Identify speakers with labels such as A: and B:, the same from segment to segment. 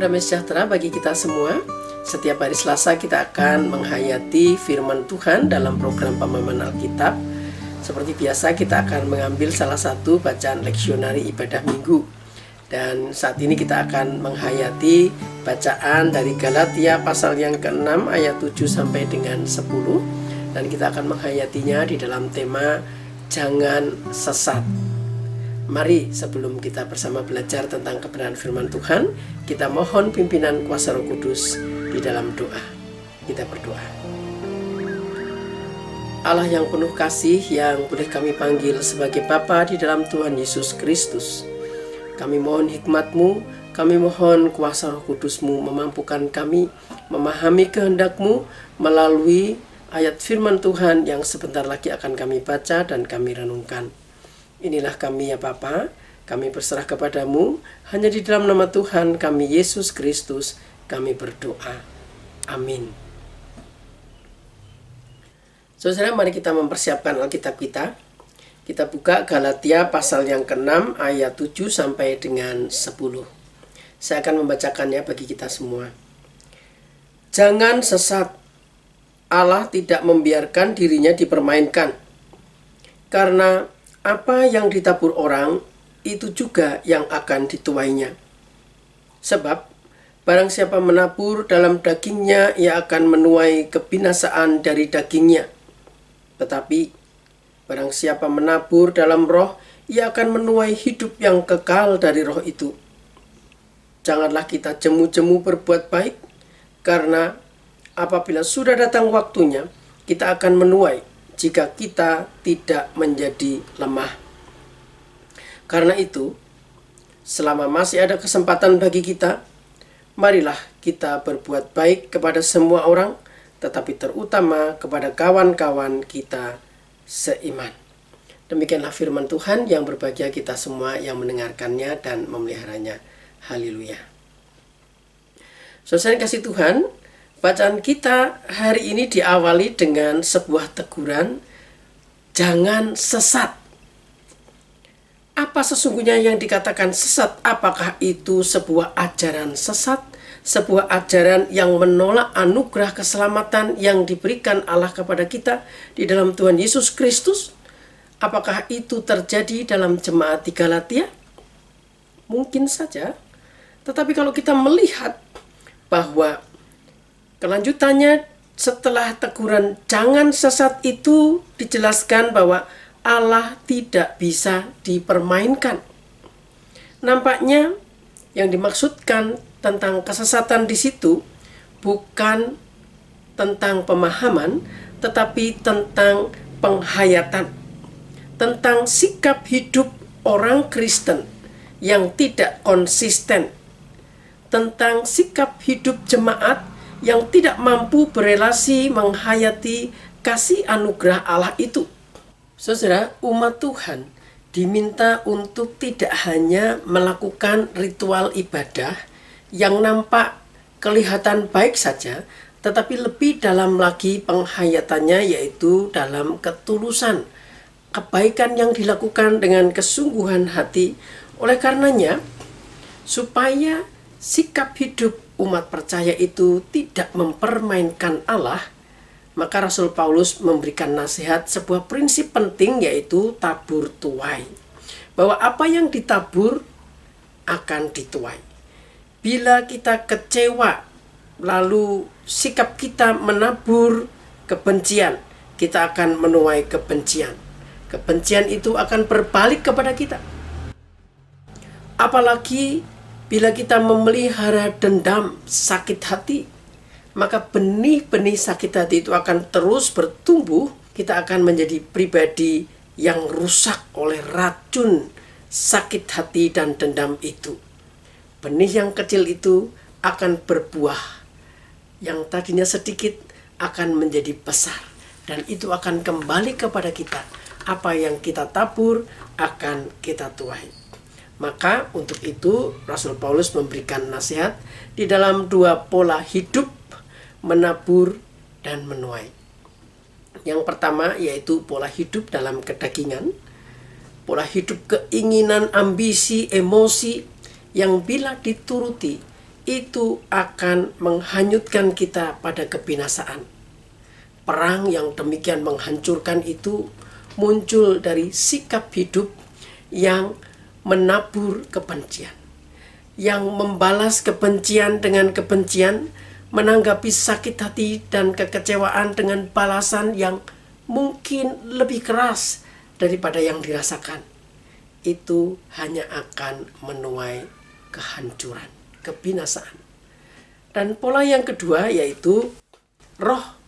A: Salam damai sejahtera bagi kita semua. Setiap hari Selasa kita akan menghayati firman Tuhan dalam program pemahaman Alkitab. Seperti biasa kita akan mengambil salah satu bacaan leksionari ibadah minggu. Dan saat ini kita akan menghayati bacaan dari Galatia pasal yang ke-6 ayat 7 sampai dengan 10. Dan kita akan menghayatinya di dalam tema jangan sesat. Mari sebelum kita bersama belajar tentang kebenaran firman Tuhan, kita mohon pimpinan kuasa Roh Kudus di dalam doa. Kita berdoa. Allah yang penuh kasih, yang boleh kami panggil sebagai Bapa di dalam Tuhan Yesus Kristus, kami mohon hikmat-Mu, kami mohon kuasa Roh Kudus-Mu memampukan kami memahami kehendak-Mu melalui ayat firman Tuhan yang sebentar lagi akan kami baca dan kami renungkan. Inilah kami ya Bapa, kami berserah kepadamu, hanya di dalam nama Tuhan kami Yesus Kristus kami berdoa. Amin. Saudara, mari kita mempersiapkan Alkitab kita. Kita buka Galatia pasal yang ke-6 ayat 7 sampai dengan 10. Saya akan membacakannya bagi kita semua. Jangan sesat. Allah tidak membiarkan dirinya dipermainkan. Karena apa yang ditabur orang, itu juga yang akan dituainya. Sebab, barang siapa menabur dalam dagingnya, ia akan menuai kebinasaan dari dagingnya. Tetapi, barang siapa menabur dalam roh, ia akan menuai hidup yang kekal dari roh itu. Janganlah kita jemu-jemu berbuat baik, karena apabila sudah datang waktunya, kita akan menuai jika kita tidak menjadi lemah. Karena itu, selama masih ada kesempatan bagi kita, marilah kita berbuat baik kepada semua orang, tetapi terutama kepada kawan-kawan kita seiman. Demikianlah firman Tuhan yang berbahagia kita semua yang mendengarkannya dan memeliharanya. Haleluya. Saudara kasih Tuhan, bacaan kita hari ini diawali dengan sebuah teguran, jangan sesat. Apa sesungguhnya yang dikatakan sesat? Apakah itu sebuah ajaran sesat? Sebuah ajaran yang menolak anugerah keselamatan yang diberikan Allah kepada kita di dalam Tuhan Yesus Kristus? Apakah itu terjadi dalam jemaat di Galatia? Mungkin saja. Tetapi kalau kita melihat bahwa kelanjutannya setelah teguran jangan sesat itu dijelaskan bahwa Allah tidak bisa dipermainkan. Nampaknya yang dimaksudkan tentang kesesatan di situ bukan tentang pemahaman, tetapi tentang penghayatan. Tentang sikap hidup orang Kristen yang tidak konsisten. Tentang sikap hidup jemaat yang tidak mampu berelasi menghayati kasih anugerah Allah itu. Saudara, umat Tuhan diminta untuk tidak hanya melakukan ritual ibadah yang nampak kelihatan baik saja, tetapi lebih dalam lagi penghayatannya, yaitu dalam ketulusan, kebaikan yang dilakukan dengan kesungguhan hati. Oleh karenanya, supaya sikap hidup umat percaya itu tidak mempermainkan Allah, maka Rasul Paulus memberikan nasihat sebuah prinsip penting, yaitu tabur tuai. Bahwa apa yang ditabur akan dituai. Bila kita kecewa, lalu sikap kita menabur kebencian, kita akan menuai kebencian. Kebencian itu akan berbalik kepada kita. Apalagi bila kita memelihara dendam, sakit hati, maka benih-benih sakit hati itu akan terus bertumbuh. Kita akan menjadi pribadi yang rusak oleh racun sakit hati dan dendam itu. Benih yang kecil itu akan berbuah. Yang tadinya sedikit akan menjadi besar. Dan itu akan kembali kepada kita. Apa yang kita tabur akan kita tuai. Maka untuk itu Rasul Paulus memberikan nasihat di dalam dua pola hidup, menabur dan menuai. Yang pertama yaitu pola hidup dalam kedagingan, pola hidup keinginan, ambisi, emosi yang bila dituruti itu akan menghanyutkan kita pada kebinasaan. Perang yang demikian menghancurkan itu muncul dari sikap hidup yang menabur kebencian, yang membalas kebencian dengan kebencian, menanggapi sakit hati dan kekecewaan dengan balasan yang mungkin lebih keras daripada yang dirasakan. Itu hanya akan menuai kehancuran, kebinasaan. Dan pola yang kedua yaitu roh.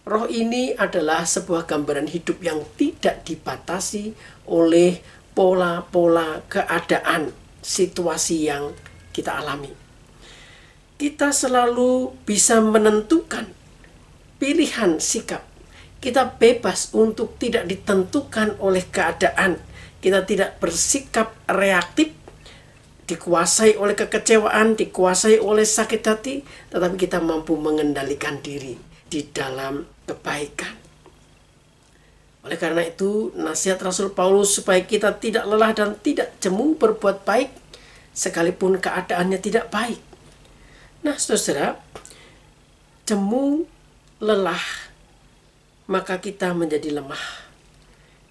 A: Roh ini adalah sebuah gambaran hidup yang tidak dibatasi oleh pola-pola keadaan, situasi yang kita alami. Kita selalu bisa menentukan pilihan sikap. Kita bebas untuk tidak ditentukan oleh keadaan. Kita tidak bersikap reaktif, dikuasai oleh kekecewaan, dikuasai oleh sakit hati, tetapi kita mampu mengendalikan diri di dalam kebaikan. Oleh karena itu, nasihat Rasul Paulus supaya kita tidak lelah dan tidak jemu berbuat baik, sekalipun keadaannya tidak baik. Nah, saudara, jemu, lelah, maka kita menjadi lemah.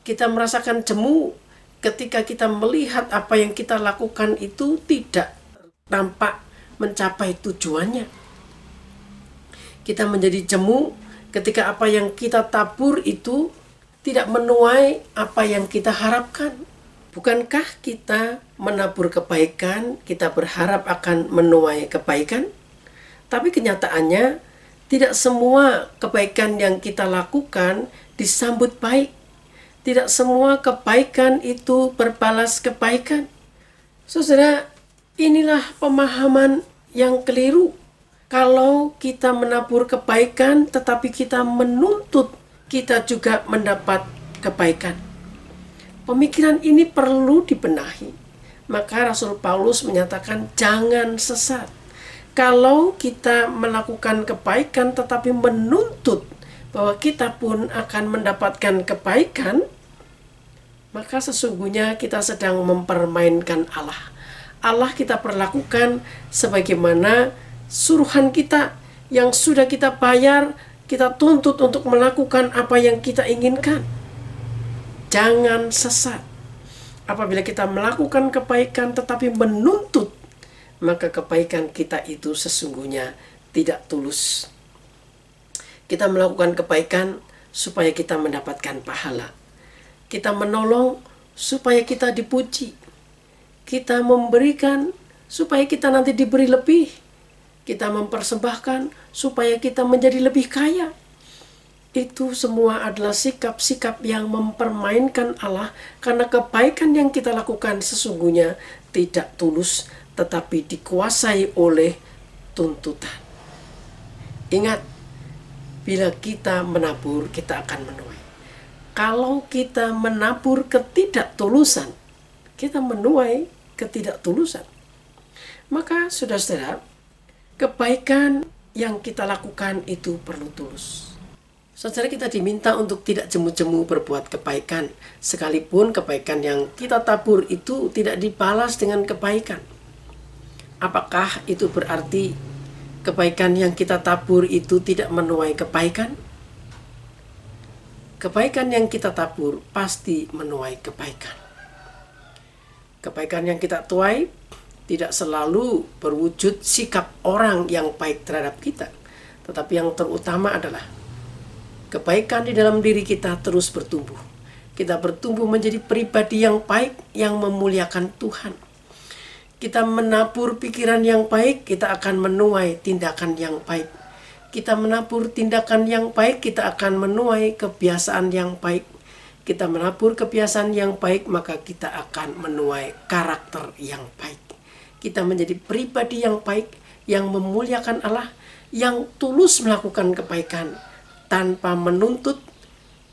A: Kita merasakan jemu ketika kita melihat apa yang kita lakukan itu tidak tampak mencapai tujuannya. Kita menjadi jemu ketika apa yang kita tabur itu tidak menuai apa yang kita harapkan. Bukankah kita menabur kebaikan, kita berharap akan menuai kebaikan? Tapi kenyataannya tidak semua kebaikan yang kita lakukan disambut baik. Tidak semua kebaikan itu berbalas kebaikan. Saudara, inilah pemahaman yang keliru. Kalau kita menabur kebaikan tetapi kita menuntut kita juga mendapat kebaikan. Pemikiran ini perlu dibenahi. Maka Rasul Paulus menyatakan jangan sesat. Kalau kita melakukan kebaikan tetapi menuntut bahwa kita pun akan mendapatkan kebaikan, maka sesungguhnya kita sedang mempermainkan Allah. Allah kita perlakukan sebagaimana suruhan kita yang sudah kita bayar, kita tuntut untuk melakukan apa yang kita inginkan. Jangan sesat. Apabila kita melakukan kebaikan tetapi menuntut, maka kebaikan kita itu sesungguhnya tidak tulus. Kita melakukan kebaikan supaya kita mendapatkan pahala. Kita menolong supaya kita dipuji. Kita memberikan supaya kita nanti diberi lebih. Kita mempersembahkan supaya kita menjadi lebih kaya. Itu semua adalah sikap-sikap yang mempermainkan Allah, karena kebaikan yang kita lakukan sesungguhnya tidak tulus, tetapi dikuasai oleh tuntutan. Ingat, bila kita menabur, kita akan menuai. Kalau kita menabur ketidaktulusan, kita menuai ketidaktulusan. Maka saudara-saudara, kebaikan yang kita lakukan itu perlu tulus. Saudara, kita diminta untuk tidak jemu-jemu berbuat kebaikan, sekalipun kebaikan yang kita tabur itu tidak dibalas dengan kebaikan. Apakah itu berarti kebaikan yang kita tabur itu tidak menuai kebaikan? Kebaikan yang kita tabur pasti menuai kebaikan. Kebaikan yang kita tuai tidak selalu berwujud sikap orang yang baik terhadap kita, tetapi yang terutama adalah kebaikan di dalam diri kita terus bertumbuh. Kita bertumbuh menjadi pribadi yang baik, yang memuliakan Tuhan. Kita menabur pikiran yang baik, kita akan menuai tindakan yang baik. Kita menabur tindakan yang baik, kita akan menuai kebiasaan yang baik. Kita menabur kebiasaan yang baik, maka kita akan menuai karakter yang baik. Kita menjadi pribadi yang baik, yang memuliakan Allah, yang tulus melakukan kebaikan, tanpa menuntut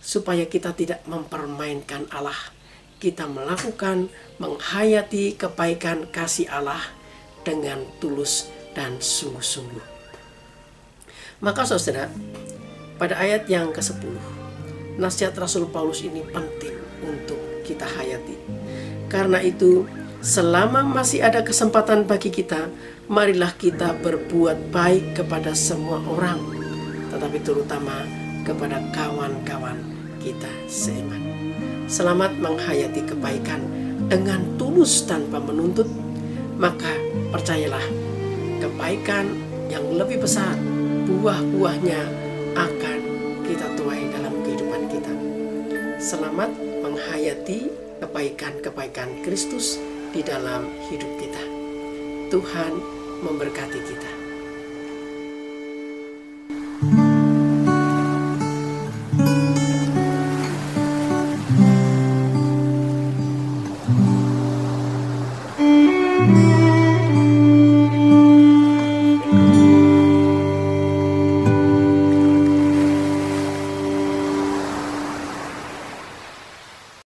A: supaya kita tidak mempermainkan Allah. Kita melakukan, menghayati kebaikan kasih Allah dengan tulus dan sungguh-sungguh. Maka saudara, pada ayat yang ke-10, nasihat Rasul Paulus ini penting untuk kita hayati. Karena itu, selama masih ada kesempatan bagi kita, marilah kita berbuat baik kepada semua orang, tetapi terutama kepada kawan-kawan kita seiman. Selamat menghayati kebaikan dengan tulus tanpa menuntut, maka percayalah, kebaikan yang lebih besar, buah-buahnya akan kita tuai dalam kehidupan kita. Selamat menghayati kebaikan-kebaikan Kristus di dalam hidup kita. Tuhan memberkati kita.